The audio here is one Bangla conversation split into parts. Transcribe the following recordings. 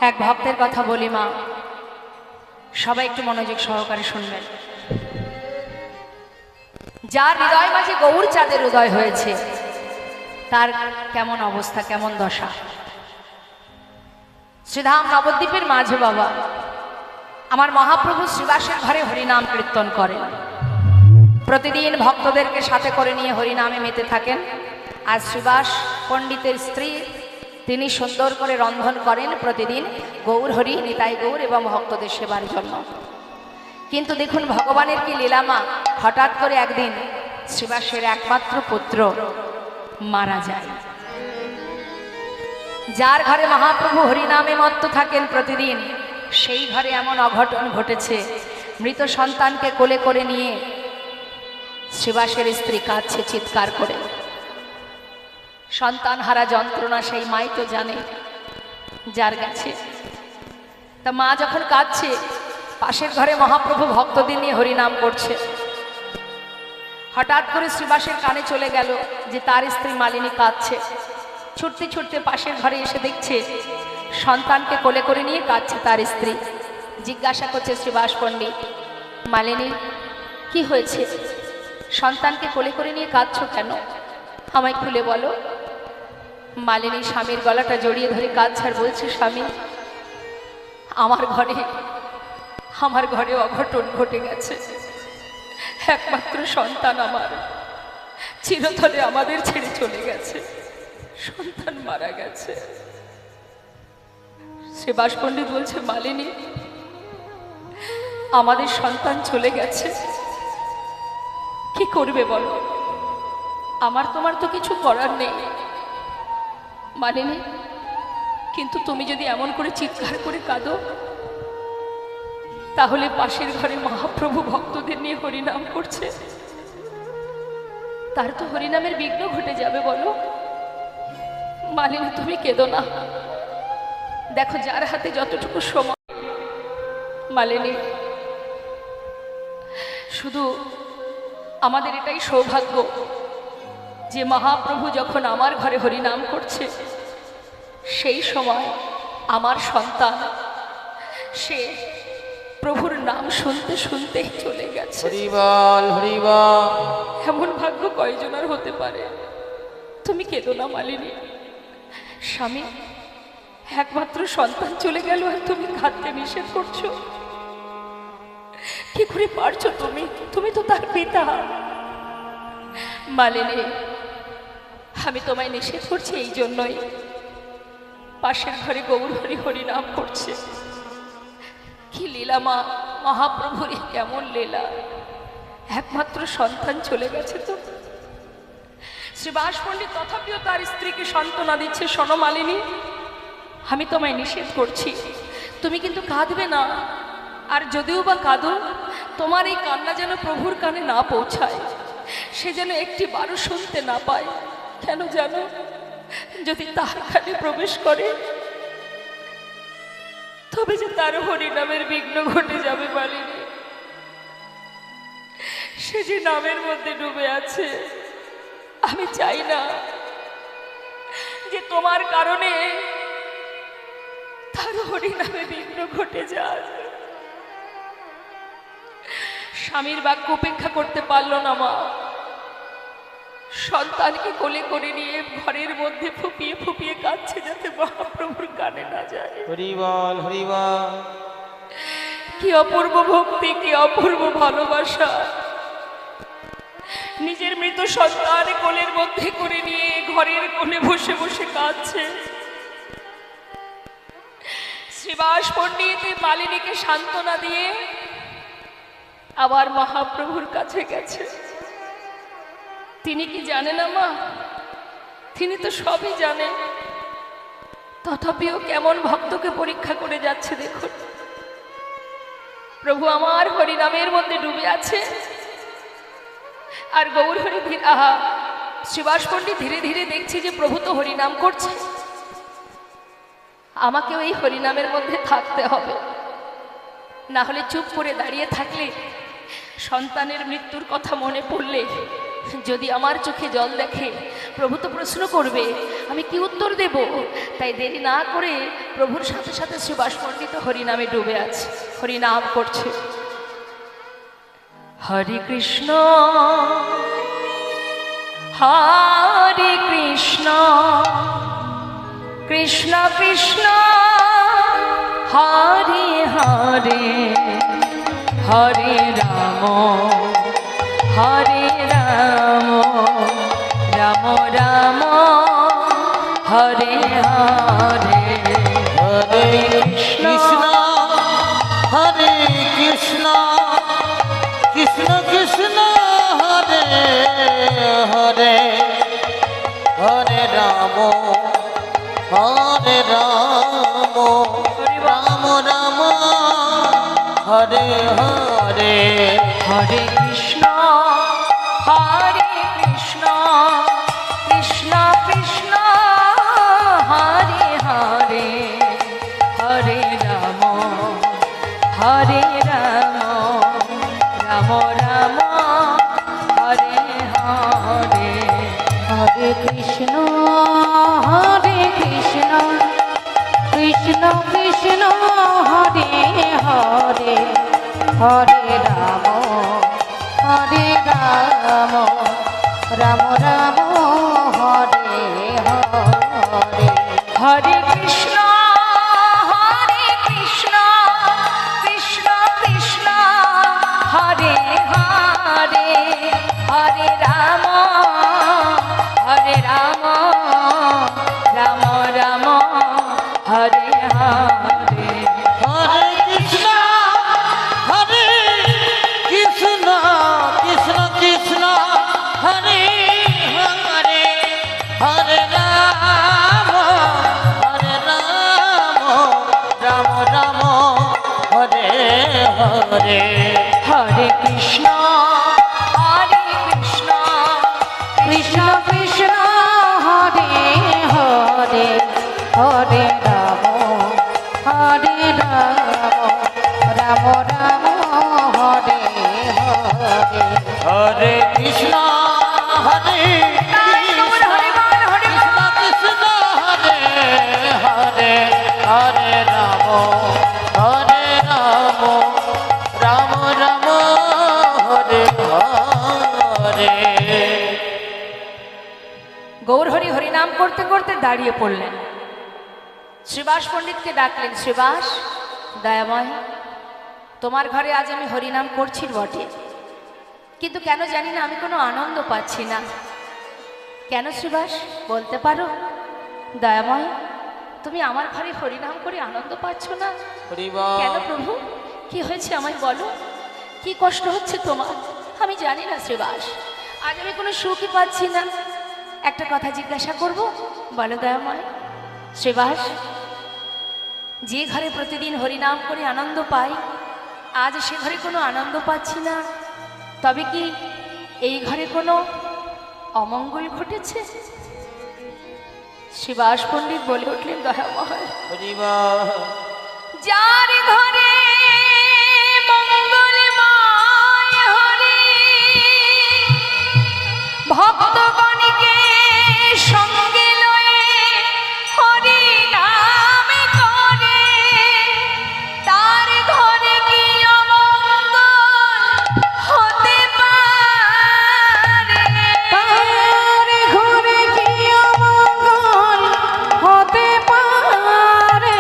এক ভক্তের কথা বলি মা, সবাই একটু মনোযোগ সহকারে শুনবেন। যার হৃদয় মাঝে গৌর চাঁদের উদয় হয়েছে তার কেমন অবস্থা, কেমন দশা। শ্রীধাম নবদ্বীপের মাঝে বাবা আমার মহাপ্রভু শ্রীবাসের ঘরে হরিনাম কীর্তন করেন। প্রতিদিন ভক্তদেরকে সাথে করে নিয়ে হরিনামে মেতে থাকেন। আর শ্রীবাস পণ্ডিতের স্ত্রী তিনি সুন্দর করে রন্ধন করেন প্রতিদিন গৌর হরি, নিতাই গৌর এবং ভক্তদের সেবার জন্য। কিন্তু দেখুন ভগবানের কি লীলামা, হঠাৎ করে একদিন শ্রীবাসের একমাত্র পুত্র মারা যায়। যার ঘরে মহাপ্রভু হরিনামে মত্ত থাকেন প্রতিদিন, সেই ঘরে এমন অঘটন ঘটেছে। মৃত সন্তানকে কোলে করে নিয়ে শ্রীবাসের স্ত্রী কাঁদছে চিৎকার করে। সন্তান হারা যন্ত্রণা সেই মাই তো জানে যার গেছে। তা মা যখন কাঁদছে, পাশের ঘরে মহাপ্রভু ভক্তদের নিয়ে হরিনাম করছে। হঠাৎ করে শ্রীবাসের কানে চলে গেল যে তার স্ত্রী মালিনী কাঁদছে। ছুটতে ছুটতে পাশের ঘরে এসে দেখছে সন্তানকে কোলে করে নিয়ে কাঁদছে তার স্ত্রী। জিজ্ঞাসা করছে শ্রীবাস পণ্ডিত, মালিনী কি হয়েছে? সন্তানকে কোলে করে নিয়ে কাঁদছো কেন? আমায় খুলে বলো। মালিনী স্বামীর গলাটা জড়িয়ে ধরে কাঁদছে আর বলছে, স্বামী আমার ঘরে অঘটন ঘটে গেছে। একমাত্র সন্তান আমার চিরতরে আমাদের ছেড়ে চলে গেছে, সন্তান মারা গেছে। শ্রীবাস পণ্ডিত বলছে, মালিনী আমাদের সন্তান চলে গেছে, কি করবে বলো? আমার তোমার তো কিছু করার নেই মালিনী, কিন্তু তুমি যদি এমন করে চিৎকার করে কাঁদো তাহলে পাশের ঘরে মহাপ্রভু ভক্তদের নিয়ে হরিনাম করছে, তার তো হরিনামের বিঘ্ন ঘটে যাবে। বলো মালিনী তুমি কেঁদো না, দেখো যার হাতে যতটুকু সময়। মালিনী শুধু আমাদের এটাই সৌভাগ্য যে মহাপ্রভু যখন আমার ঘরে হরিনাম করছে সেই সময় আমার সন্তান সে প্রভুর নাম শুনতে শুনতেই চলে গেছে। হরিবল হরিবল। এমন ভাগ্য কয়জনের হতে পারে? তুমি কেঁদো না মালিনী। স্বামী একমাত্র সন্তান চলে গেল আর তুমি কাঁদতে নিষেধ করছো, কি করে পারছো? তুমি তো তার পিতা। মালিনী আমি তোমায় নিষেধ করছি এই জন্যই, পাশের ঘরে গৌর হরি হরিনাম করছে। কি লীলা মা, মহাপ্রভুর কেমন লীলা, একমাত্র সন্তান চলে গেছে। তো শ্রীবাস পণ্ডিত তথাপিও তার স্ত্রীকে সান্ত্বনা দিচ্ছে, শোনো মালিনী আমি তোমায় নিষেধ করছি, তুমি কিন্তু কাঁদবে না। আর যদিও বা কাঁদো, তোমার এই কান্না যেন প্রভুর কানে না পৌঁছায়, সে যেন একটি বারও শুনতে না পায়। কেন জানো? যদি তার কানে প্রবেশ করে তবে যে তার হরিনামের বিঘ্ন ঘটে যাবে মালিনী। সে যে নামের মধ্যে ডুবে আছে, আমি চাই না যে তোমার কারণে তার হরিনামে বিঘ্ন ঘটে যাক। স্বামীর বাক্য উপেক্ষা করতে পারল না মা, সন্তানকে কোলে করে নিয়ে ঘরের মধ্যে ফুপিয়ে ফুপিয়ে কাঁদছে যাতে মহাপ্রভুর কানে না যায়। হরিবল হরিবল। কি অপূর্ব ভক্তি, কি অপূর্ব ভালোবাসা। নিজের মৃত সন্তান কোলের মধ্যে করে নিয়ে ঘরের কোণে বসে বসে কাঁদছে। শ্রীবাস পণ্ডিত মালিনীকে সান্ত্বনা দিয়ে আবার মহাপ্রভুর কাছে গেছে। তিনি কি জানেন না মা? তিনি তো সবই জানেন, তথাপিও কেমন ভক্তকে পরীক্ষা করে যাচ্ছে দেখুন। প্রভু আমার হরিনামের মধ্যে ডুবে আছে আর গৌর হরি শ্রীবাস পণ্ডিত ধীরে ধীরে দেখছি যে প্রভু তো হরিনাম করছে, আমাকেও এই হরিনামের মধ্যে থাকতে হবে, না হলে চুপ করে দাঁড়িয়ে থাকলে সন্তানের মৃত্যুর কথা মনে পড়লে যদি আমার চোখে জল দেখে প্রভু তো প্রশ্ন করবে, আমি কি উত্তর দেব? তাই দেরি না করে প্রভুর সাথে সাথে সুভাষ পণ্ডিত হরিনামে ডুবে আছে, হরিনাম করছে। হরে কৃষ্ণ হরে কৃষ্ণ কৃষ্ণ কৃষ্ণ হরে হরে হরে রাম হরে রাম রাম রাম হরে হরে। হরে কৃষ্ণ হরে কৃষ্ণ কৃষ্ণ কৃষ্ণ হরে হরে হরে রাম হরে রাম রাম রাম হরে হরে। হরে কৃষ্ণ হরে কৃষ্ণ কৃষ্ণ কৃষ্ণ হরে হরে হরে রাম হরে রাম রাম রাম হরে হরে। হরে কৃষ্ণ কৃষ্ণ কৃষ্ণ হরে হরে হরে রাম রাম রাম হরে হরে। হরে কৃষ্ণ কৃষ্ণ কৃষ্ণ হরে হরে হরে রাম রাম রাম হরে হরে। হরে কৃষ্ণ হরে কৃষ্ণ কৃষ্ণ কৃষ্ণ হরে হরে হরে রাম রাম রাম হরে হরে। হরে কৃষ্ণ কৃষ্ণ কৃষ্ণ কৃষ্ণ হরে হরে হরে রাম রাম রাম হরে হরে। হরে কৃষ্ণ হরে কৃষ্ণ কৃষ্ণ কৃষ্ণ হরে হরে হরে রাম রাম রাম হরে হরে। গৌর হরি হরিনাম করতে করতে দাঁড়িয়ে পড়লেন। শ্রীবাস পণ্ডিতকে ডাকলেন, শ্রীবাস দয়াময়, তোমার ঘরে আজ আমি হরিনাম করছি বটে, কিন্তু কেন জানি না আমি কোনো আনন্দ পাচ্ছি না। কেন শ্রীবাস বলতে পারো? দয়াময়, তুমি আমার ঘরে হরিনাম করে আনন্দ পাচ্ছ না কেন প্রভু? কি হয়েছে আমায় বলো, কি কষ্ট হচ্ছে তোমার? আমি জানি না শ্রীবাস, আজ আমি কোনো সুখই পাচ্ছি না। একটা কথা জিজ্ঞাসা করব, বলো দয়াময়। শ্রীবাস, যে ঘরে প্রতিদিন হরিনাম করে আনন্দ পাই, আজ সে ঘরে কোনো আনন্দ পাচ্ছি না, তবে কি এই ঘরে কোনো অমঙ্গল ঘটেছে? শ্রীবাস পণ্ডিত বলে উঠলেন, দয়াময়, যার ঘরে মঙ্গলময় হরি ভক্তগণকে সঙ্গে লয়ে হরি নাম করে, তার ঘরে কি অমঙ্গল হতে পারে? তার ঘরে কি অমঙ্গল হতে পারে?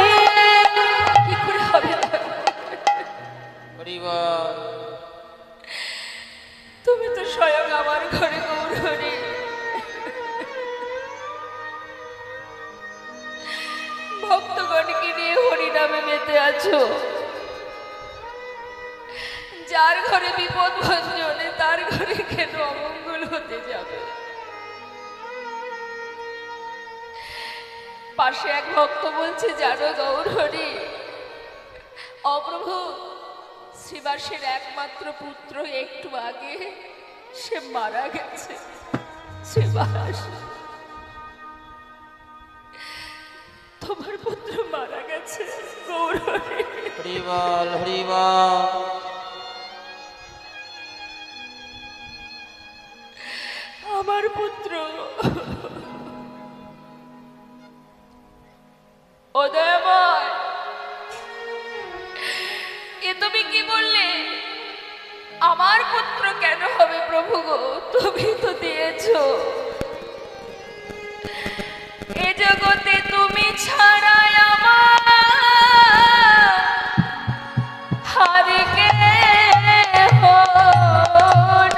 কি করে হবে? তুমি তো স্বয়ং আমার ঘরে গৌর হরি, ভক্তগণকে নিয়ে হরিনামে মেতে আছো। যার ঘরে বিপদ ভঞ্জনে তার ঘরে কেন অমঙ্গল হতে যাবে? পাশে এক ভক্ত বলছে, জানো গৌর হরি, অপ্রভু শ্রীবাসের একমাত্র পুত্র একটু আগে সে মারা গেছে। শ্রীবাস, তোমার পুত্র মারা গেছে গৌর হরি। হরিবল হরিবল। আমার পুত্র ও দয়াময়, এ তুমি কি বললে? আমার পুত্র কেন হবে প্রভু গো? তুমি তো দিয়েছো। এ জগতে তুমি ছাড়া আমার আর কেহ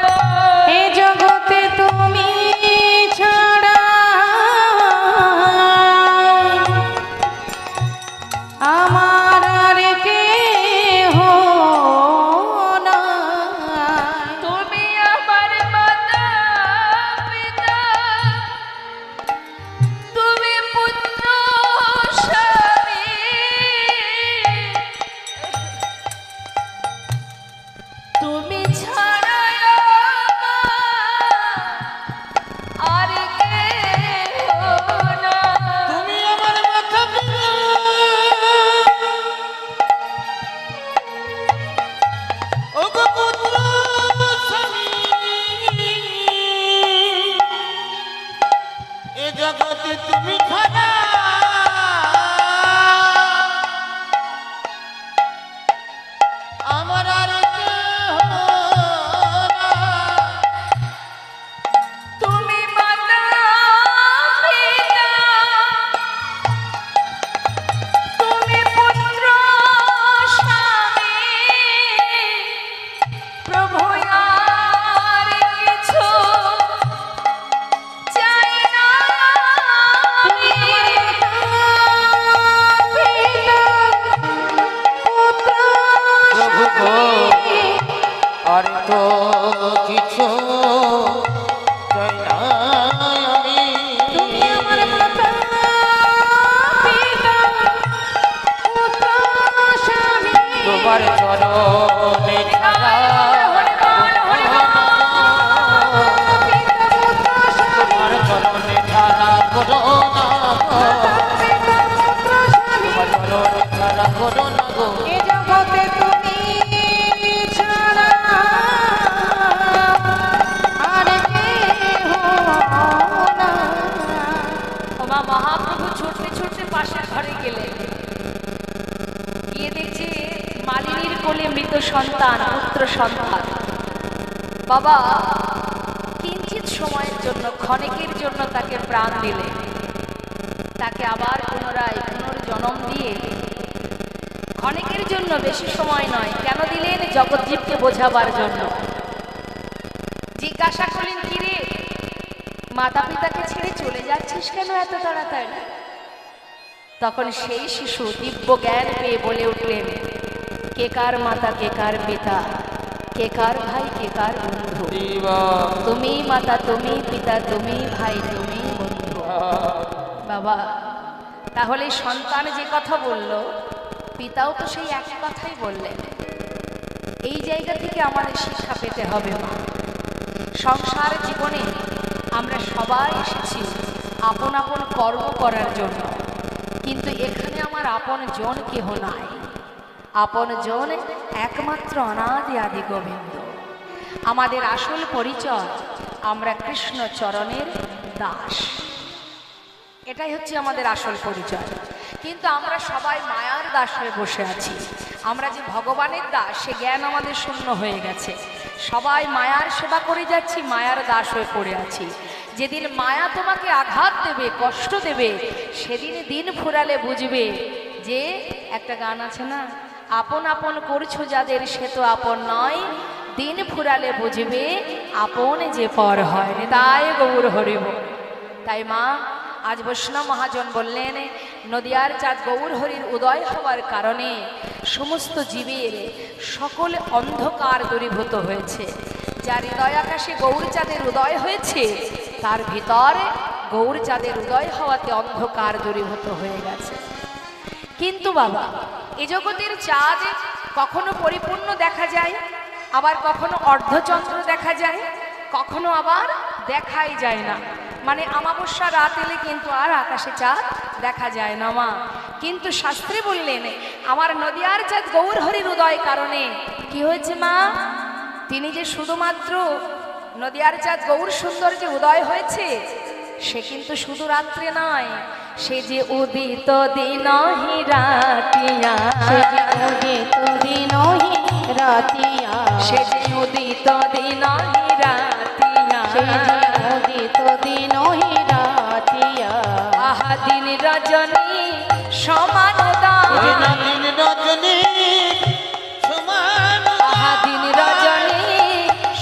নাই। এ জগতে তুমি ছাড়া আমার আর কেহ নাই। তুমি আমার মাতা পিতা, তুমি পুত্র স্বামী, তুমি ছাড়া আমার আর কেহ নাই। তুমি আমার মাথা পিতা, ওগো পুত্র স্বামী, এ জগতে তুমি ছাড়া আমার আর কেহ নাই। তুমি মাতা পিতা, তুমি পুত্র স্বামী, প্রভু আর কিছু চাই না আমি। প্রভু গো, আর তো কিছু চাই না আমি। তোমার চরণে ছাড়া তোমার চরণে ছাড়া করো না গো। তোমার চরণে ছাড়া করো না গো। এ জগতে তুমি ছাড়া আর কেহ নাই। ওমা মহাপ্রভু ছুটতে ছুটতে পাশের ঘরে গেলেন, গিয়ে দেখছে মালিনীর কোলে মৃত সন্তান, পুত্র সন্তান। বাবা কিঞ্চিত সময়ের জন্য, ক্ষণিকের জন্য তাকে প্রাণ দিলে, তাকে আবার পুনরায় পুনর্জন্ম দিয়ে ক্ষণিকের জন্য, বেশি সময় নয়। কেন দিলেন? জগৎজীবকে বোঝাবার জন্য। জিজ্ঞাসা করলেন, কিরে মাতা পিতাকে ছেড়ে চলে যাচ্ছিস কেন এত তাড়াতাড়ি? তখন সেই শিশু দিব্য জ্ঞান পেয়ে বলে উঠলেন, কে কার মাতা, কে কার পিতা, কে কার ভাই, কে কার বন্ধু? তুমি মাতা, তুমি পিতা, তুমি ভাই, তুমি বন্ধু। বাবা তাহলে সন্তান যে কথা বলল, পিতাও তো সেই একই কথাই বললেন। এই জায়গা থেকে আমাদের শিক্ষা পেতে হবে। মা, সংসার জীবনে আমরা সবাই এসেছি আপন আপন কর্ম করার জন্য, কিন্তু এখানে আমার আপন জন কেহ নাই। আপন জন একমাত্র অনাদি আদি গোবিন্দ। আমাদের আসল পরিচয়, আমরা কৃষ্ণ চরণের দাস। এটাই হচ্ছে আমাদের আসল পরিচয়। কিন্তু আমরা সবাই মায়ার দাস হয়ে বসে আছি। আমরা যে ভগবানের দাস, সে জ্ঞান আমাদের শূন্য হয়ে গেছে। সবাই মায়ার সেবা করে যাচ্ছি, মায়ার দাস হয়ে পড়ে আছি। যেদিন মায়া তোমাকে আঘাত দেবে, কষ্ট দেবে, সেদিন দিন ফুরালে বুঝবে যে একটা গান আছে না, আপন আপন করছো যাদের সে তো আপন নয়, দিন ফুরালে বুঝবে আপন যে পর হয়। তাই গৌর হরিব। তাই মা, আজ বৈষ্ণব মহাজন বললেন, নদিয়ার চাঁদ গৌর হরির উদয় হওয়ার কারণে সমস্ত জীবের সকল অন্ধকার দূরীভূত হয়েছে। যার হৃদয় আকাশে গৌরচাঁদের উদয় হয়েছে, তার ভিতরে গৌরচাঁদের উদয় হওয়াতে অন্ধকার দূরীভূত হয়ে গেছে। কিন্তু বাবা, এ জগতের চাঁদ কখনো পরিপূর্ণ দেখা যায়, আবার কখনো অর্ধচন্দ্র দেখা যায়, কখনো আবার দেখাই যায় না। মানে অমাবস্যা রাত এলে কিন্তু আর আকাশে চাঁদ দেখা যায় না মা। কিন্তু শাস্ত্রে বললেন, আমার নদিয়ার চাঁদ গৌর হরির উদয় কারণে কি হয়েছে মা? তিনি যে শুধুমাত্র নদিয়ার চাঁদ গৌর সুন্দর যে উদয় হয়েছে, সে কিন্তু শুধু রাত্রে নয়, সে যে উদিত দিন হি রাতিয়া, সে যে উদিত দিন হি রাতিয়া, সে যে উদিত দিন হি রাতিয়া, সে যে উদিত দিন হি রাতিয়া। আহা দিন রজনী সমান দিন দান, দিন রজনী সমান আহা দিন রজনী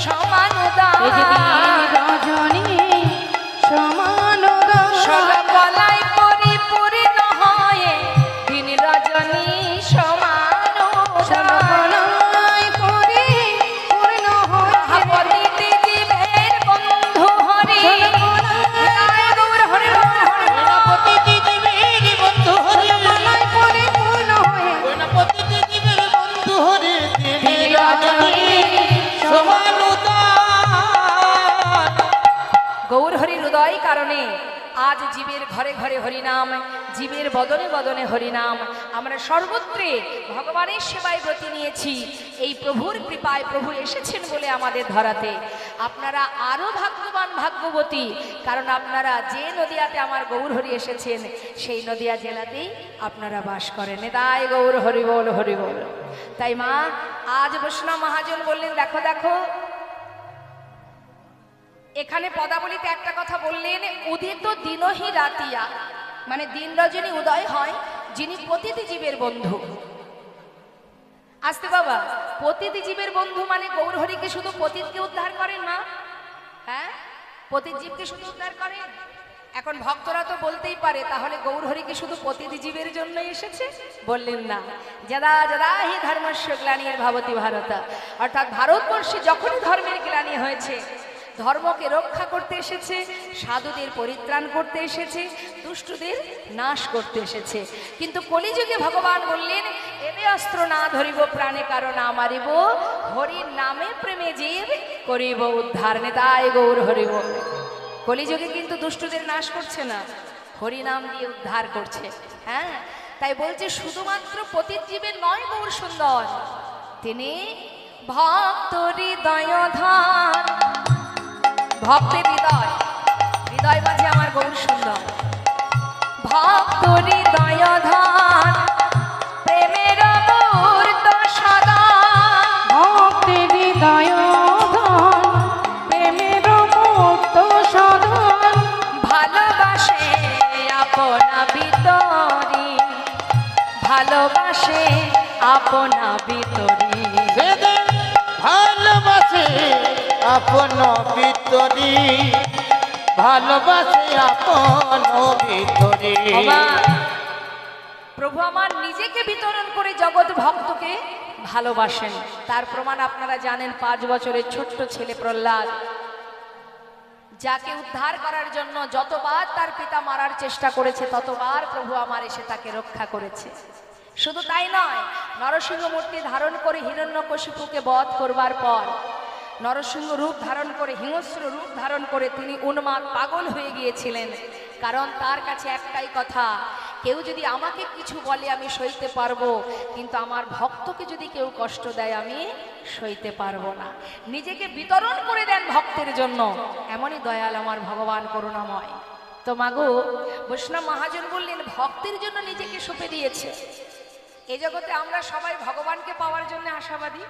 সমান এই যে দিন দান, রজনী সমান দান। সর্বলাই পরিপূর্ণ হয়ে দিন রজনী সমান দান। সর্বলয় পরিপূর্ণ হয়ে প্রতিটি জীবের বন্ধু হরি, সর্বলয় গৌর হরি বল হরি বল। প্রতিটি জীবের বন্ধু হরি, সর্বলয় পরিপূর্ণ হয়ে প্রতিটি জীবের বন্ধু হরি, দিন রজনী সমান উদার। গৌর হরির হৃদয় কারণে আজ জীবের ঘরে ঘরে হরিনাম, জীবের বদনে বদনে হরিনাম। আমরা সর্বত্রে ভগবানের সেবায় ব্রতী নিয়েছি। এই প্রভুর কৃপায় প্রভু এসেছেন বলে আমাদের ধরাতে। আপনারা আরো ভাগ্যবান ভাগ্যবতী, কারণ আপনারা যে নদিয়াতে আমার গৌর হরি এসেছেন সেই নদিয়া জেলাতেই আপনারা বাস করেন। তাই গৌর হরি বল হরি বল। তাই মা আজ বৈষ্ণব মহাজন বললেন, দেখো দেখো, এখানে পদাবলিতে একটা কথা বললেন, উদিত দিনহি রাতিয়া, মানে দিন রজনী উদয় হয় যিনি প্রতিটি জীবের বন্ধু। আসতে বাবা, প্রতিটি জীবের বন্ধু মানে গৌর হরিকে শুধু পতিতকে উদ্ধার করেন না? হ্যাঁ, পতিত জীবকে শুধু উদ্ধার করেন? এখন ভক্তরা তো বলতেই পারে, তাহলে গৌর হরিকে শুধু প্রতিটি জীবের জন্যই এসেছে? বললেন না। যদা যদা হি ধর্মস্য গ্লানির ভাবতি ভারতা, অর্থাৎ ভারতবর্ষে যখনই ধর্মের গ্লানি হয়েছে, ধর্মকে রক্ষা করতে এসেছে, সাধুদের পরিত্রাণ করতে এসেছে, দুষ্টদের নাশ করতে এসেছে। কিন্তু কলিযুগে ভগবান বললেন, এবে অস্ত্র না ধরিব প্রাণে কারণ আমারিব, হরির নামে প্রেমে জীব করিব উদ্ধার। নেতাই গৌর হরিব। কলিযুগে কিন্তু দুষ্টদের নাশ করছে না, হরি নাম দিয়ে উদ্ধার করছে। হ্যাঁ, তাই বলছে শুধুমাত্র পতিত জীবের নয় গৌর সুন্দর, তিনি ভক্ত হৃদয় ধান। ভক্তের হৃদয়, হৃদয় মাঝে আমার গৌর সুন্দর। ভক্ত হৃদয় ধান, প্রেমের মূর্ত সদা, ভক্তের হৃদয় ধান, প্রেমের মুক্ত সদন। ভালোবাসে আপনা ভিতরি, ভালোবাসে আপনা ভিতরি, সেদিন ভালোবাসে আপন ভিতরি, ভালোবাসে আপন ভিতরি। প্রভু আমার নিজেকে বিতরণ করে জগৎ ভক্তকে ভালোবাসেন। তার প্রমাণ আপনারা জানেন, 5 বছরের ছোট্ট ছেলে প্রহ্লাদ, যাকে উদ্ধার করার জন্য যতবার তার পিতা মারার চেষ্টা করেছে, ততবার প্রভু আমার এসে তাকে রক্ষা করেছে। শুধু তাই নয়, নরসিংহ মূর্তি ধারণ করে হিরণ্যকশিপুকে বধ করবার পর নরসিংহ রূপ ধারণ করে, হিংস্র রূপ ধারণ করে তিনি উন্মাদ পাগল হয়ে গিয়েছিলেন। কারণ তার কাছে একটাই কথা, কেউ যদি আমাকে কিছু বলে আমি সইতে পারবো, কিন্তু আমার ভক্তকে যদি কেউ কষ্ট দেয় আমি সইতে পারবো না। নিজেকে বিতরণ করে দেন ভক্তের জন্য, এমনই দয়াল আমার ভগবান করুণাময়। তো মাগো, বৈষ্ণব মহাজন বললেন ভক্তের জন্য নিজেকে সঁপে দিয়েছে। এই জগতে আমরা সবাই ভগবানকে পাওয়ার জন্য আশাবাদী,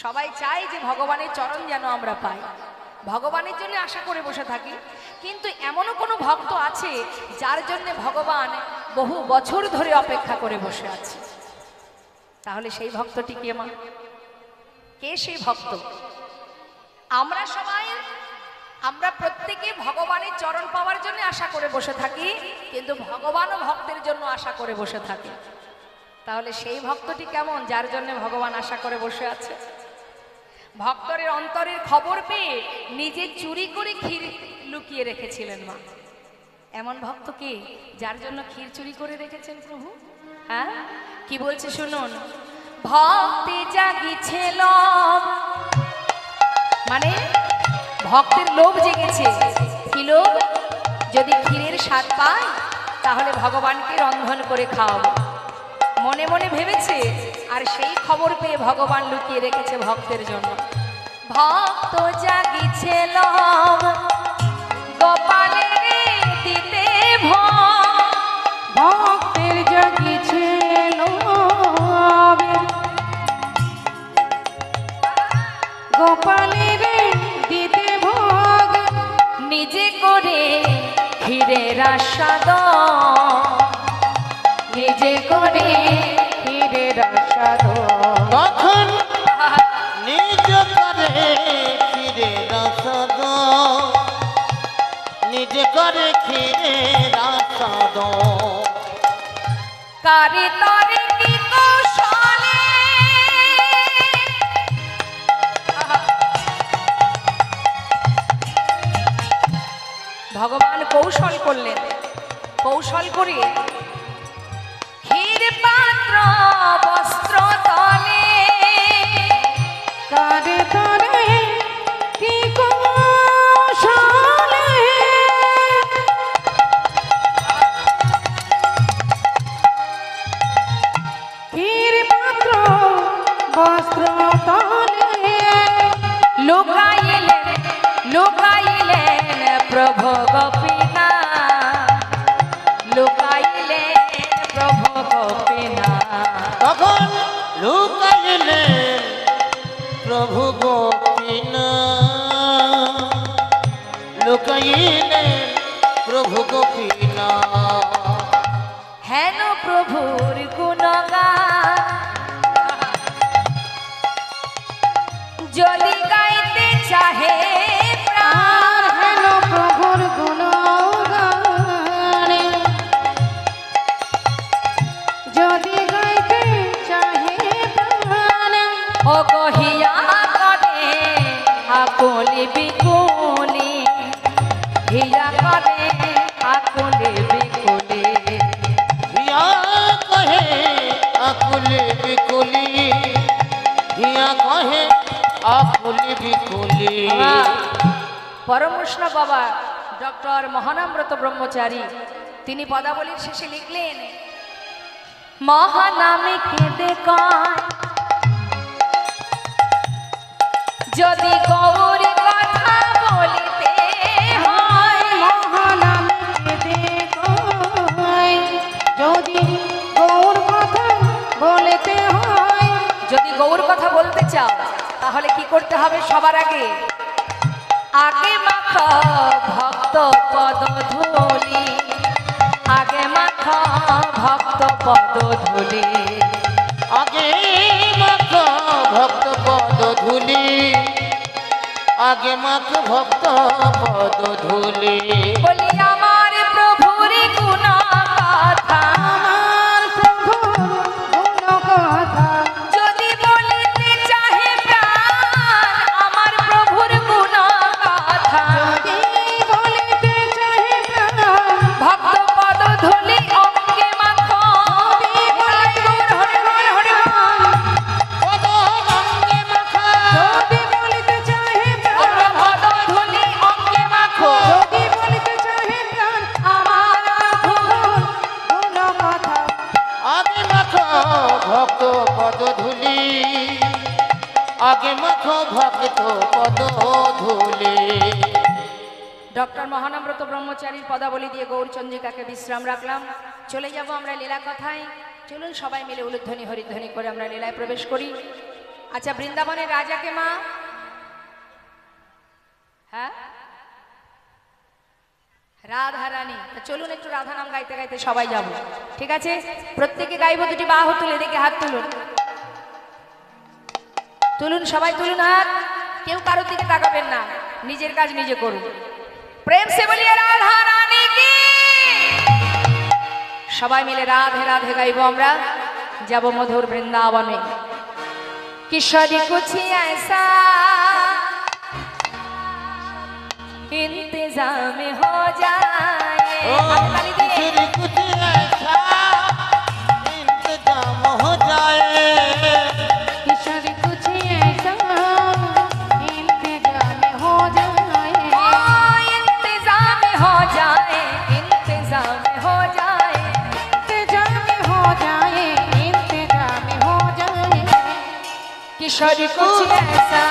সবাই চাই যে ভগবানের চরণ যেন আমরা পাই, ভগবানের জন্য আশা করে বসে থাকি। কিন্তু এমনও কোনো ভক্ত আছে যার জন্য ভগবান বহু বছর ধরে অপেক্ষা করে বসে আছে। তাহলে সেই ভক্তটি কে মা? কে সেই ভক্ত? আমরা সবাই, আমরা প্রত্যেকে ভগবানের চরণ পাওয়ার জন্য আশা করে বসে থাকি, কিন্তু ভগবানও ভক্তের জন্য আশা করে বসে থাকে। তাহলে সেই ভক্তটি কেমন যার জন্য ভগবান আশা করে বসে আছে? ভক্তরের অন্তরের খবর পেয়ে নিজে চুরি করে ক্ষীর লুকিয়ে রেখেছিলেন মা। এমন ভক্ত কে যার জন্য ক্ষীর চুরি করে রেখেছেন প্রভু? হ্যাঁ, কি বলছে শুনুন। ভক্তি জাগিছে লোভ, মানে ভক্তের লোভ জেগেছে। কি লোভ? যদি ক্ষীরের স্বাদ পায় তাহলে ভগবানকে রন্ধন করে খাওয়াবো, মনে মনে ভেবেছে। আর সেই খবর পেয়ে ভগবান লুকিয়ে রেখেছে ভক্তের জন্য। ভক্ত জাগিছে লব গোপালের দিতে ভক্তের জাগিছে লোভ গোপালের দিতে ভোগ নিজে করে ক্ষীরের আস্বাদ নিজে করে ক্ষীরের আস্বাদ তখন নিজ করে ক্ষীরে রসদ নিজ করে ক্ষীরে রসদ কারে তরে কি কৌশলে ভগবান কৌশল করলেন, কৌশল করে ক্ষীর পাত্র বস্ত্র তলে কারে তরে কি কৌশলে ক্ষীর পাত্র বস্ত্র তলে লুকাইলেন লুকাইলেন প্রভু গোপীনা লুকাইলেন প্রভু গোপীনা তখন লুকাইলেন প্রভু গোপীনাথ লুকাইলেন প্রভু গোপীনাথ হেন প্রভুর গুণগান যদি গাইতে চাহে প্রাণ আর হেন প্রভুর গুণগান যদি গাইতে চাহে প্রাণ ও গহিয়া করে আকুলি বিকুলি হিয়া করে আকুলি বিকুলি হিয়া কহে আকুলি বিকুলি হিয়া কহে আকুলি বিকুলি পরমকৃষ্ণ বাবা ডক্টর মহানামব্রত ব্রহ্মচারী তিনি পদাবলীর শেষে লিখলেন, মহানামে কেঁদে কয় যদি গৌর কথা বলিতে হয় মহানামে দেখোয় যদি গৌর কথা বলতে হয় যদি গৌর কথা বলতে চাও তাহলে কি করতে হবে? সবার আগে আগে মাখ ভক্ত পদ ধুলি আগে মাখ ভক্ত পদ ধুলি আগে মাখ ভক্ত পদ ধুলি আগে মাখ ভক্ত পদ ধুলি বলি আমার প্রভুর গুণ কথা আমার প্রভুর গুণ কথা যদি বলিতে চাহে প্রাণ আমার প্রভুর গুণ কথা যদি বলিতে চাহে প্রাণ ভক্ত পদ ধুলি অঙ্গে মাখো হরে হরে হরে পদ অঙ্গে মাখা যদি বলিতে চাহে প্রাণ পদ ধুলি অঙ্গে মাখো যদি বলিতে চাহে প্রাণ আমার প্রভুর গুণ কথা আগে মাখ ভক্ত পদ ধুলি আগে মাখ ভক্ত পদ ধুলি ডক্টর মহানামব্রত ব্রহ্মচারীর পদাবলী দিয়ে গৌরচন্দ্রিকাকে বিশ্রাম রাখলাম। চলে যাব আমরা লীলা কথায়। চলুন সবাই মিলে উলুধ্বনি হরিধ্বনি করে আমরা লীলায় প্রবেশ করি। আচ্ছা, বৃন্দাবনের রাজাকে মা, হ্যাঁ রাধা রানী, তা চলুন একটু রাধা নাম গাইতে গাইতে সবাই যাব, ঠিক আছে? প্রত্যেকে গাইব, দুটি বাহু তুলে, দেখে হাত তুলুন, তুলুন সবাই তুলুন হাত, কেউ কারোর দিকে তাকাবেন না, নিজের কাজ নিজে করুন। প্রেম সে বলিয়ে রাধা রানী কি। সবাই মিলে রাধে রাধে গাইব আমরা, যাব মধুর বৃন্দাবনে। কিশোরী কুছি ऐसा इंतजाम हो जाए, हाथ ताली दिए। किसी कुछ ऐसा इंतजाम हो जाए किशोर कुछ ऐसा इंतजाम हो जाए ओ, इंतजाम हो जाए, इंतजाम हो जाए, इंतजाम हो जाए इंतजाम हो जाए किशोरी कुछ ऐसा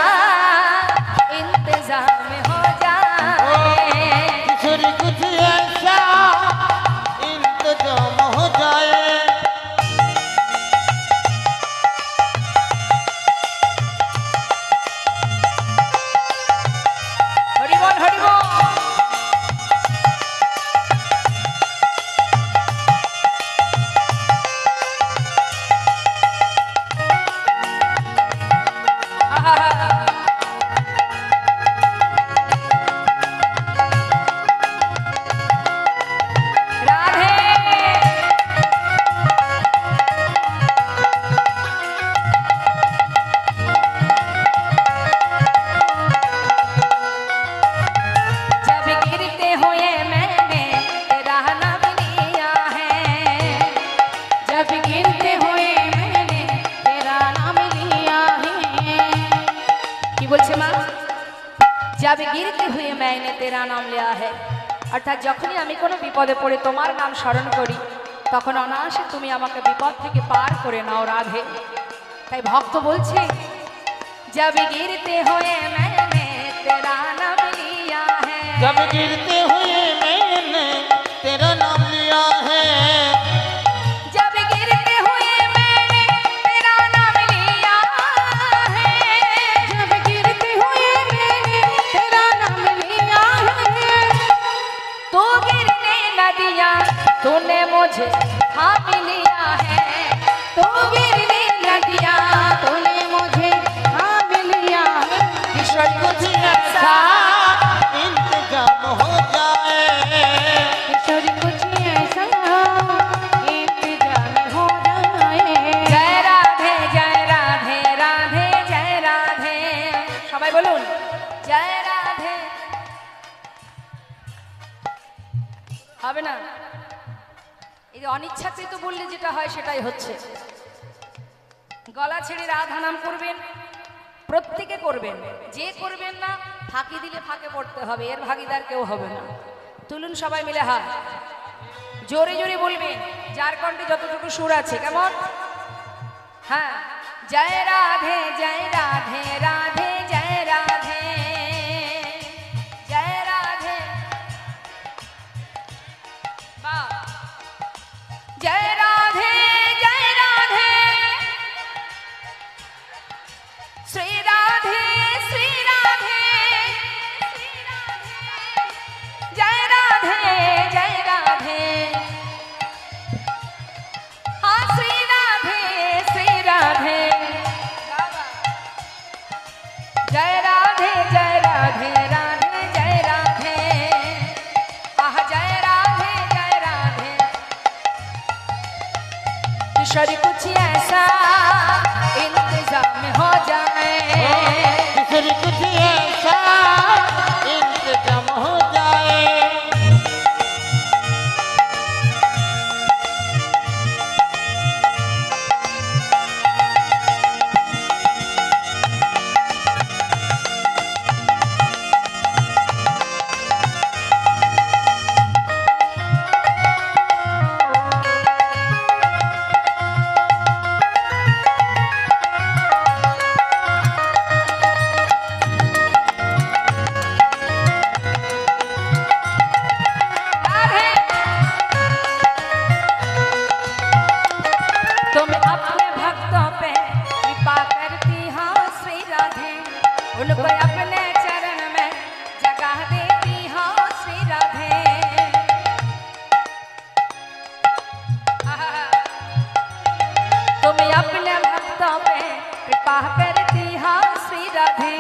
जब गिरते हुए मैंने तेरा नाम लिया है, অর্থাৎ যখনই আমি কোনো বিপদে পড়ে তোমার নাম স্মরণ করি তখন অনায়াসে তুমি আমাকে বিপদ থেকে পার করে নাও রাধে। তাই ভক্ত বলছে जब गिरते हुए मैंने तेरा नाम लिया है, जब गिरते हुए मैंने तेरा नाम लिया है, जब गिरते हुए मैंने तेरा नाम लिया है, जब गिरते हुए मैंने तेरा नाम लिया है, तू गिरने न दिया तूने मुझे थाम लिया है, तो गिरने न दिया तूने मुझे थाम लिया है। ईश्वर कुछ कुछ ऐसा ऐसा इंतजाम हो जाए, ईश्वर कुछ ऐसा इंतजाम हो जाए। जय राधे जय राधे राधे जय राधे, সবাই বলুন জয় রাধে। হবে না, এই যে অনিচ্ছাকৃত বললে যেটা হয় সেটাই হচ্ছে। গলা ছেড়ে রাধা নাম করবেন, প্রত্যেকে করবেন, যে করবেন না ফাঁকি দিলে ফাঁকে পড়তে হবে, এর ভাগিদার কেউ হবে না। তুলুন সবাই মিলে হাত, জোরে জোরে বলবেন, যার কণ্ঠে যতটুকু সুর আছে, কেমন? হ্যাঁ, জয় রাধে জয় রাধে রাধে জয় রাধে, জয় রাধে, বাহ, জয় রাধে জয় রাধে, শ্রী রাধে শ্রী রাধে, জয় রাধে জয় রাধে, हाँ श्री राधे जय राधे जय राधे राधे जय राधे, आह जय राधे ईश्वर कुछ ऐसा इंतजाम हो जाए, फिर कुछ ऐसा इंतजाम हो जाए। राधे तुम अपने भक्तों पे कृपा करती हो श्री राधे, उनको अपने चरण में जगह देती हो श्री राधे। आहा, तुम अपने भक्तों पे कृपा करती हो श्री राधे,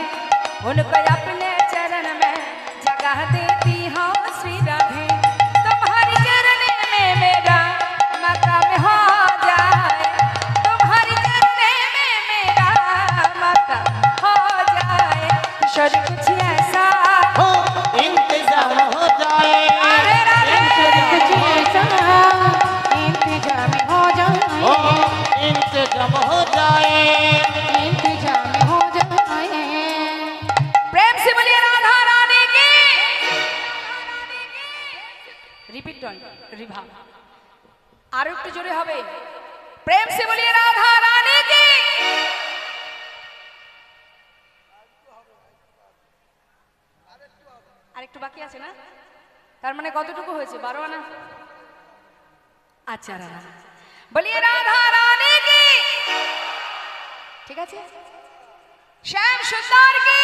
उनको अपने चरण में जगह देती हो श्री राधे। तुम्हारी चरण में मेरा मकाम हो जाए, तुम्हारी चरण में मेरा मकाम हो जाए, ईश्वर कुछ ऐसा हो इंतजाम हो जाए, राधे राधे कुछ ऐसा इंतजाम हो हो जाए, इंतजाम हो जाए। इंतजाम हो जाए। प्रेम से बोलिए राधा रानी की। রিপিট রিভা আরো একটু জোরে হবে, প্রেম সে বলিয়ে রাধা রানী কি। আরেকটু বাকি আছে না, তার মানে কতটুকু হয়েছে? 12 আনা। আচ্ছা রাধা বলিয়ে রাধা রানী কি, ঠিক আছে। শ্যাম সুন্দর কি।